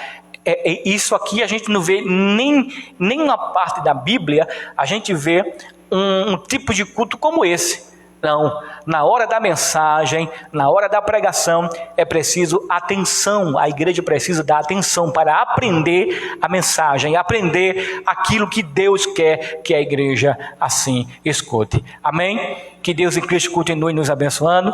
Isso aqui a gente não vê nem na parte da Bíblia, a gente vê um tipo de culto como esse. Não, na hora da mensagem, na hora da pregação, é preciso atenção. A igreja precisa dar atenção para aprender a mensagem, aprender aquilo que Deus quer que a igreja assim escute. Amém? Que Deus em Cristo continue nos abençoando.